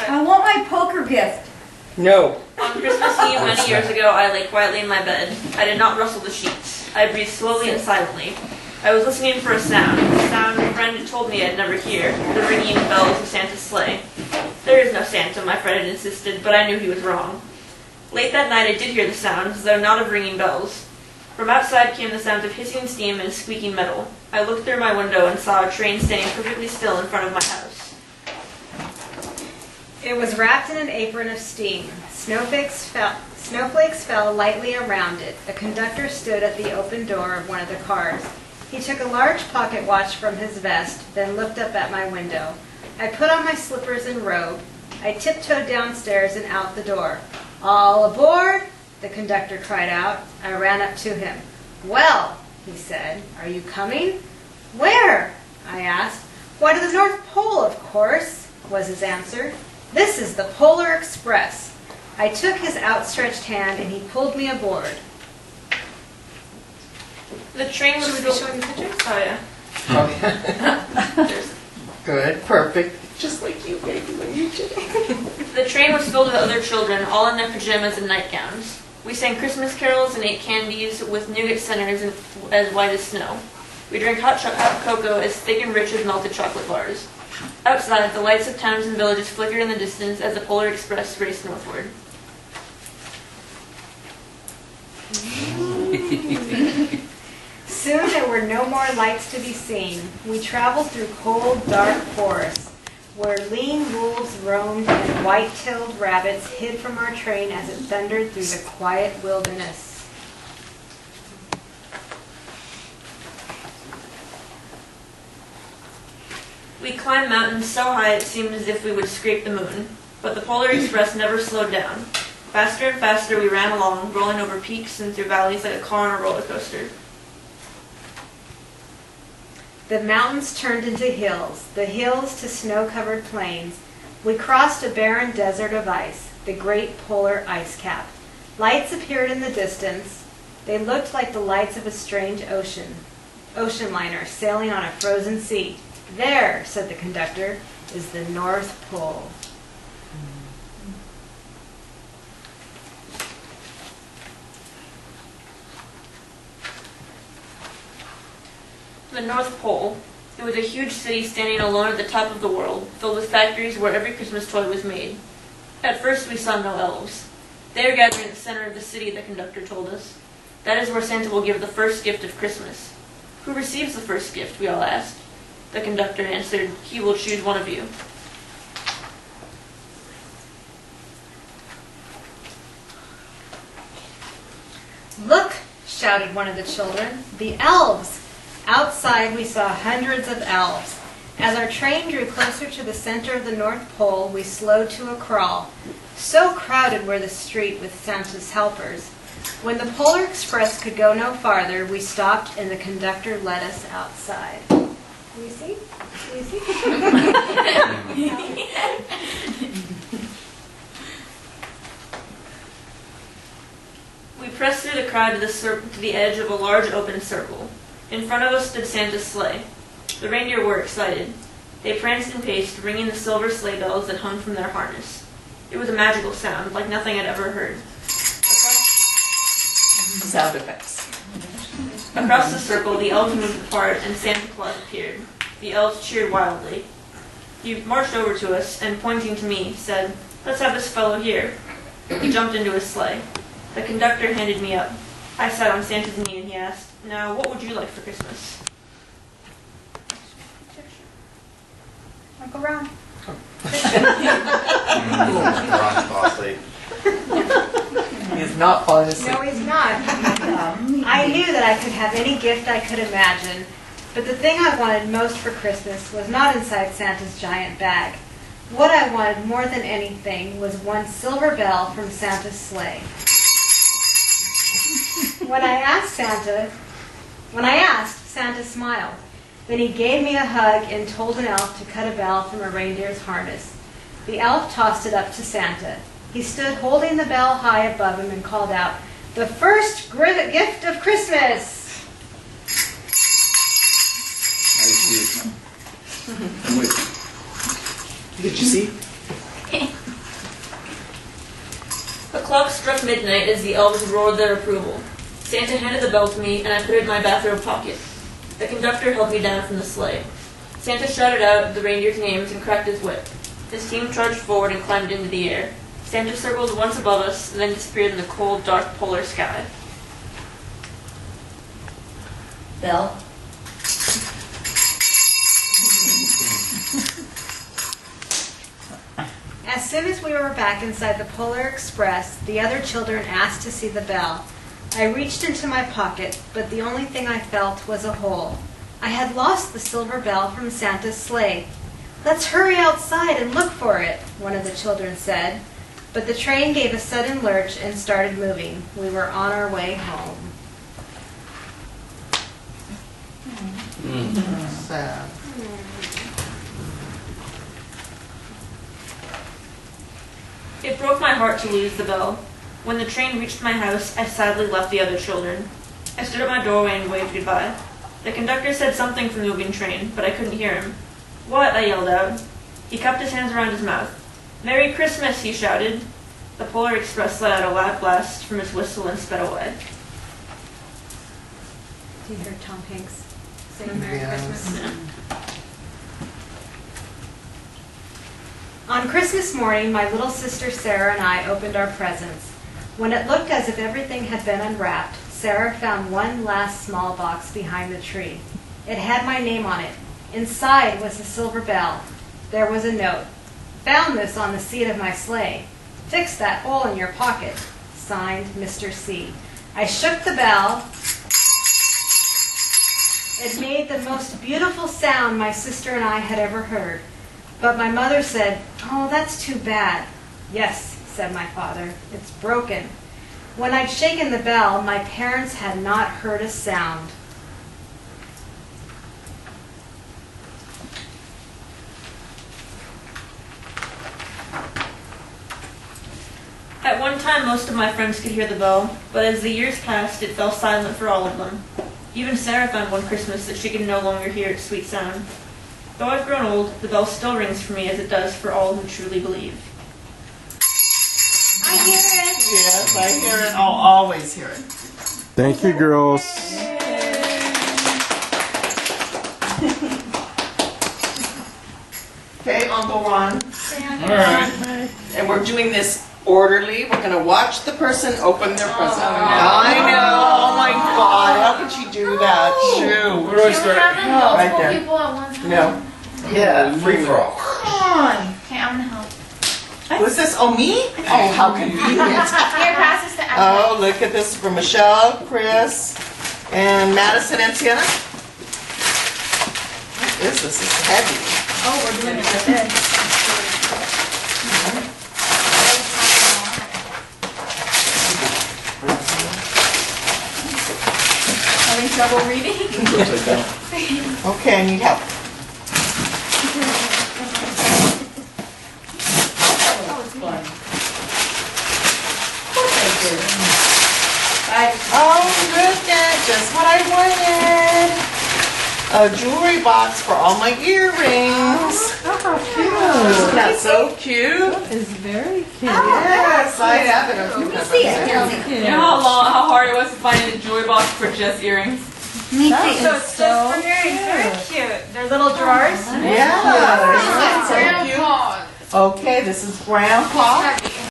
I want my poker gift. No. On Christmas Eve many years ago, I lay quietly in my bed. I did not rustle the sheets. I breathed slowly and silently. I was listening for a sound a friend had told me I'd never hear, the ringing bells of Santa's sleigh. There is no Santa, my friend had insisted, but I knew he was wrong. Late that night I did hear the sounds, though not of ringing bells. From outside came the sounds of hissing steam and squeaking metal. I looked through my window and saw a train standing perfectly still in front of my house. It was wrapped in an apron of steam. Snowflakes fell lightly around it. A conductor stood at the open door of one of the cars. He took a large pocket watch from his vest, then looked up at my window. I put on my slippers and robe. I tiptoed downstairs and out the door. "All aboard!" the conductor cried out. I ran up to him. "Well," he said, "are you coming?" "Where?" I asked. "Why, to the North Pole, of course," was his answer. "This is the Polar Express." I took his outstretched hand and he pulled me aboard. The train was Should we be showing the pictures? Oh, yeah. Oh, yeah. Good. Perfect. Just like you, baby, when you did it. The train was filled with other children, all in their pajamas and nightgowns. We sang Christmas carols and ate candies with nougat centers as white as snow. We drank hot cocoa as thick and rich as melted chocolate bars. Outside, the lights of towns and villages flickered in the distance as the Polar Express raced northward. Soon there were no more lights to be seen. We traveled through cold, dark forests, where lean wolves roamed and white-tailed rabbits hid from our train as it thundered through the quiet wilderness. We climbed mountains so high it seemed as if we would scrape the moon, but the Polar Express never slowed down. Faster and faster we ran along, rolling over peaks and through valleys like a car on a roller coaster. The mountains turned into hills, the hills to snow-covered plains. We crossed a barren desert of ice, the great polar ice cap. Lights appeared in the distance. They looked like the lights of a strange ocean liner sailing on a frozen sea. "There," said the conductor, "is the North Pole." The North Pole. It was a huge city standing alone at the top of the world, filled with factories where every Christmas toy was made. At first we saw no elves. They are gathered in the center of the city, the conductor told us. That is where Santa will give the first gift of Christmas. Who receives the first gift, we all asked. The conductor answered, "He will choose one of you." "Look," shouted one of the children, "the elves!" Outside we saw hundreds of elves. As our train drew closer to the center of the North Pole, we slowed to a crawl. So crowded were the street with Santa's helpers. When the Polar Express could go no farther, we stopped and the conductor led us outside. Can you see? Can you see? We pressed through the crowd to the edge of a large open circle. In front of us stood Santa's sleigh. The reindeer were excited. They pranced and paced, ringing the silver sleigh bells that hung from their harness. It was a magical sound, like nothing I'd ever heard. Sound effects. Across the circle, the elves moved apart, and Santa Claus appeared. The elves cheered wildly. He marched over to us, and pointing to me, said, "Let's have this fellow here." He jumped into his sleigh. The conductor handed me up. I sat on Santa's knee, and he asked, "Now, what would you like for Christmas?" Uncle Ron. Ron's costly. He's not falling asleep. No, he's not. I knew that I could have any gift I could imagine, but the thing I wanted most for Christmas was not inside Santa's giant bag. What I wanted more than anything was one silver bell from Santa's sleigh. When I asked, Santa smiled. Then he gave me a hug and told an elf to cut a bell from a reindeer's harness. The elf tossed it up to Santa. He stood holding the bell high above him and called out, "The first gift of Christmas!" I see. Did you see? struck midnight as the elves roared their approval. Santa handed the bell to me, and I put it in my bathrobe pocket. The conductor held me down from the sleigh. Santa shouted out the reindeers' names and cracked his whip. His team charged forward and climbed into the air. Santa circled once above us, and then disappeared in the cold, dark polar sky. Bill? As soon as we were back inside the Polar Express, the other children asked to see the bell. I reached into my pocket, but the only thing I felt was a hole. I had lost the silver bell from Santa's sleigh. "Let's hurry outside and look for it," one of the children said. But the train gave a sudden lurch and started moving. We were on our way home. Sad. It broke my heart to lose the bell. When the train reached my house, I sadly left the other children. I stood at my doorway and waved goodbye. The conductor said something from the moving train, but I couldn't hear him. "What?" I yelled out. He cupped his hands around his mouth. "Merry Christmas," he shouted. The Polar Express let out a loud blast from his whistle and sped away. Do you hear Tom Hanks sing Merry Yes. Christmas? On Christmas morning, my little sister Sarah and I opened our presents. When it looked as if everything had been unwrapped, Sarah found one last small box behind the tree. It had my name on it. Inside was a silver bell. There was a note. "Found this on the seat of my sleigh. Fix that hole in your pocket. Signed, Mr. C." I shook the bell. It made the most beautiful sound my sister and I had ever heard. But my mother said, "Oh, that's too bad." "Yes," said my father, "it's broken." When I'd shaken the bell, my parents had not heard a sound. At one time, most of my friends could hear the bell, but as the years passed, it fell silent for all of them. Even Sarah found one Christmas that she could no longer hear its sweet sound. Though I've grown old, the bell still rings for me as it does for all who truly believe. I hear it. Yes, I hear it. I'll always hear it. Thank you, girls. Okay, Uncle Ron. All right. And we're doing this orderly. We're going to watch the person open their present. I know. Oh my God. How could she do that? Shoo. Where do I start? Right there. People at one time. No. Yeah, free for all. Come on. Okay, I'm gonna help. Who's this? Oh, me? Oh, how convenient. Here, pass this to Emily. Oh, look at this for Michelle, Chris, and Madison and Sienna. What is this? This is heavy. Oh, we're doing it like this. Having trouble reading? Okay, I need help. Oh, it's fun. Oh, look at just what I wanted. A jewelry box for all my earrings. Isn't that so cute? Is very cute. Yes, I have it. Let me see it. You know how hard it was to find a jewelry box for just earrings? Me That too. So is it's so so very cute. They're little drawers. Yeah, isn't that so cute? Okay, this is Grandpa.